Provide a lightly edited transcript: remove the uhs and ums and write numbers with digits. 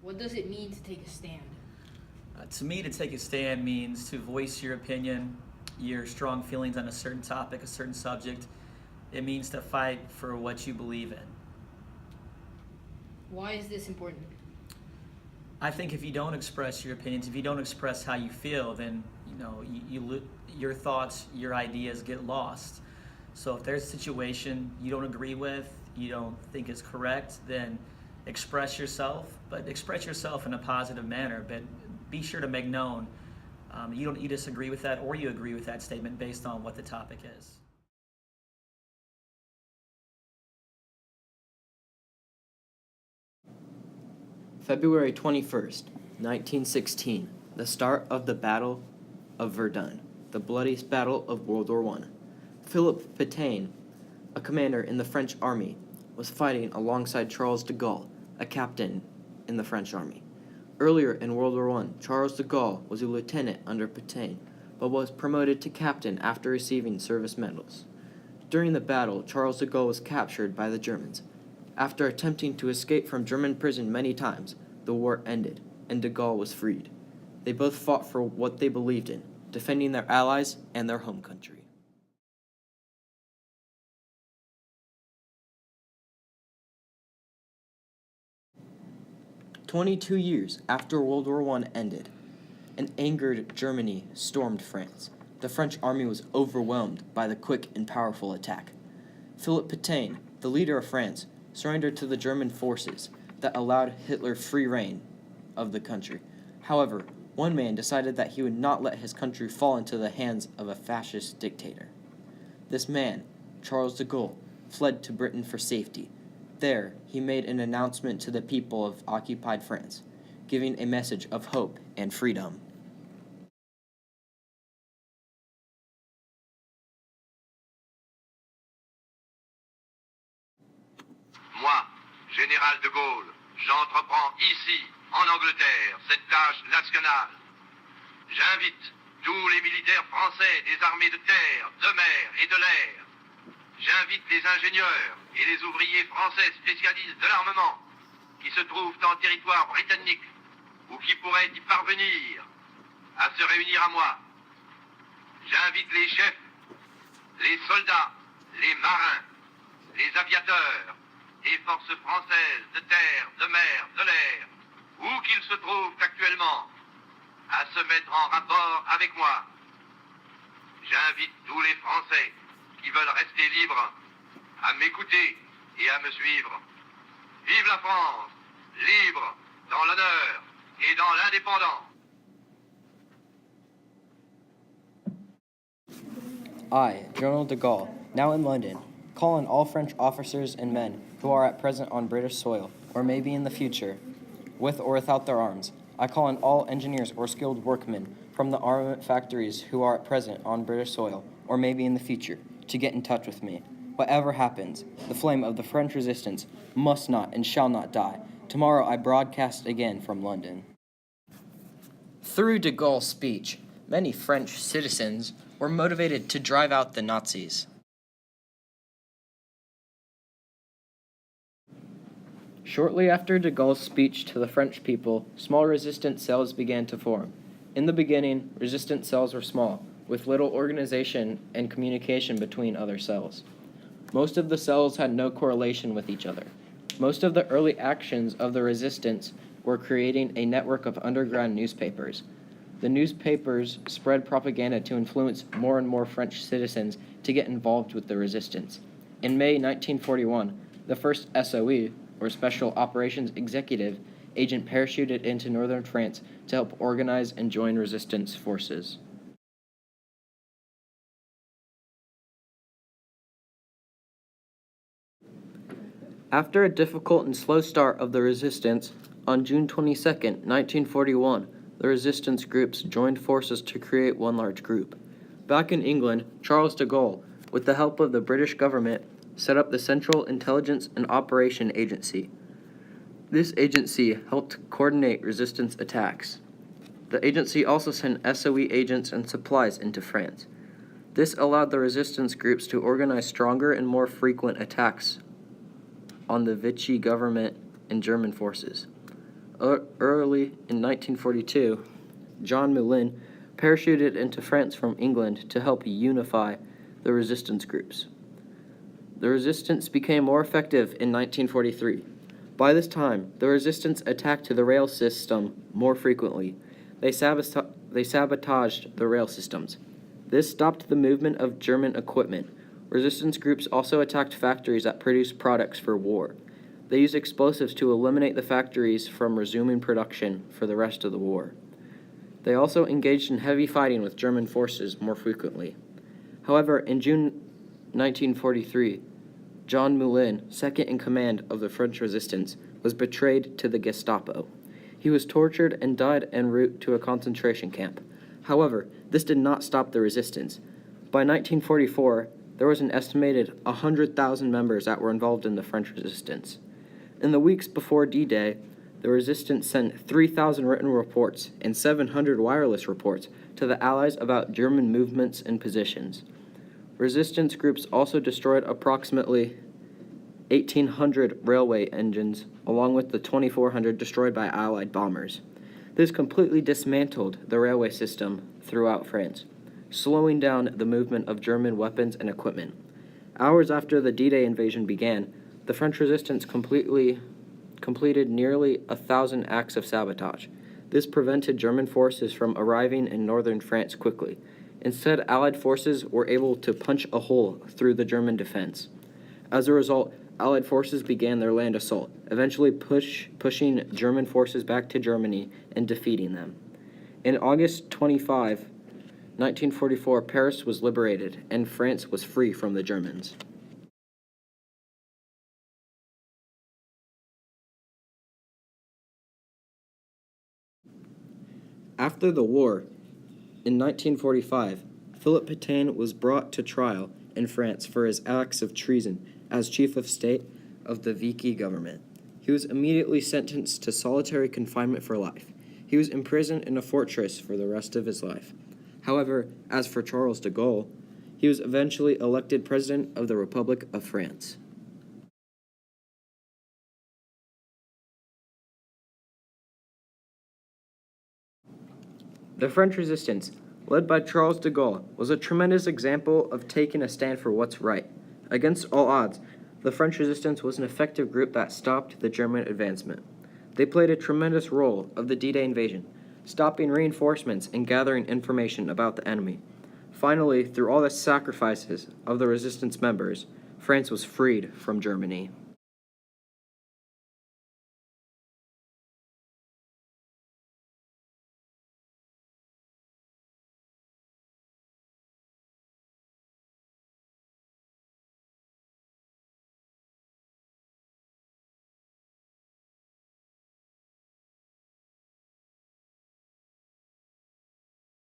What does it mean to take a stand? To me, to take a stand means to voice your opinion, your strong feelings on a certain topic, a certain subject. It means to fight for what you believe in. Why is this important? I think if you don't express your opinions, if you don't express how you feel, then your thoughts, your ideas get lost. So if there's a situation you don't agree with, you don't think is correct, then express yourself, but express yourself in a positive manner. But be sure to make known you disagree with that or you agree with that statement based on what the topic is. February 21st, 1916, the start of the Battle of Verdun, the bloodiest battle of World War I. Philip Pétain, a commander in the French army, was fighting alongside Charles de Gaulle, a captain in the French army. Earlier in World War I, Charles de Gaulle was a lieutenant under Pétain, but was promoted to captain after receiving service medals. During the battle, Charles de Gaulle was captured by the Germans. After attempting to escape from German prison many times, the war ended, and de Gaulle was freed. They both fought for what they believed in, defending their allies and their home country. "22 years after World War I ended, an angered Germany stormed France. The French army was overwhelmed by the quick and powerful attack. Philip Pétain, the leader of France, surrendered to the German forces that allowed Hitler free reign of the country. However, one man decided that he would not let his country fall into the hands of a fascist dictator. This man, Charles de Gaulle, fled to Britain for safety. There, he made an announcement to the people of occupied France, giving a message of hope and freedom. Moi, général de Gaulle, j'entreprends ici, en Angleterre, cette tâche nationale. J'invite tous les militaires français des armées de terre, de mer et de l'air. J'invite les ingénieurs et les ouvriers français spécialistes de l'armement qui se trouvent en territoire britannique ou qui pourraient y parvenir à se réunir à moi. J'invite les chefs, les soldats, les marins, les aviateurs et forces françaises de terre, de mer, de l'air, où qu'ils se trouvent actuellement, à se mettre en rapport avec moi. J'invite tous les Français qui veulent rester libres à m'écouter et à me suivre. Vive la France, libre dans l'honneur et dans l'indépendance. I, General de Gaulle, now in London, call on all French officers and men who are at present on British soil, or maybe in the future, with or without their arms. I call on all engineers or skilled workmen from the armament factories who are at present on British soil, or maybe in the future, to get in touch with me. Whatever happens, the flame of the French resistance must not and shall not die. Tomorrow I broadcast again from London. Through de Gaulle's speech, many French citizens were motivated to drive out the Nazis. Shortly after de Gaulle's speech to the French people, small resistance cells began to form. In the beginning, resistance cells were small, with little organization and communication between other cells. Most of the cells had no correlation with each other. Most of the early actions of the resistance were creating a network of underground newspapers. The newspapers spread propaganda to influence more and more French citizens to get involved with the resistance. In May 1941, the first SOE, or Special Operations Executive, agent parachuted into northern France to help organize and join resistance forces. After a difficult and slow start of the resistance, on June 22, 1941, the resistance groups joined forces to create one large group. Back in England, Charles de Gaulle, with the help of the British government, set up the Central Intelligence and Operation Agency. This agency helped coordinate resistance attacks. The agency also sent SOE agents and supplies into France. This allowed the resistance groups to organize stronger and more frequent attacks on the Vichy government and German forces. Early in 1942, John Moulin parachuted into France from England to help unify the resistance groups. The resistance became more effective in 1943. By this time, the resistance attacked the rail system more frequently. They sabotaged the rail systems. This stopped the movement of German equipment. Resistance groups also attacked factories that produced products for war. They used explosives to eliminate the factories from resuming production for the rest of the war. They also engaged in heavy fighting with German forces more frequently. However, in June 1943, John Moulin, second in command of the French resistance, was betrayed to the Gestapo. He was tortured and died en route to a concentration camp. However, this did not stop the resistance. By 1944, there was an estimated 100,000 members that were involved in the French resistance. In the weeks before D-Day, the resistance sent 3,000 written reports and 700 wireless reports to the Allies about German movements and positions. Resistance groups also destroyed approximately 1,800 railway engines, along with the 2,400 destroyed by Allied bombers. This completely dismantled the railway system throughout France, slowing down the movement of German weapons and equipment. Hours after the D-Day invasion began, the French resistance completed nearly 1,000 acts of sabotage. This prevented German forces from arriving in northern France quickly. Instead, Allied forces were able to punch a hole through the German defense. As a result, Allied forces began their land assault, eventually pushing German forces back to Germany and defeating them. In August 25, 1944, Paris was liberated, and France was free from the Germans. After the war, in 1945, Philip Pétain was brought to trial in France for his acts of treason as chief of state of the Vichy government. He was immediately sentenced to solitary confinement for life. He was imprisoned in a fortress for the rest of his life. However, as for Charles de Gaulle, he was eventually elected President of the Republic of France. The French resistance, led by Charles de Gaulle, was a tremendous example of taking a stand for what's right. Against all odds, the French resistance was an effective group that stopped the German advancement. They played a tremendous role of the D-Day invasion, stopping reinforcements and gathering information about the enemy. Finally, through all the sacrifices of the resistance members, France was freed from Germany.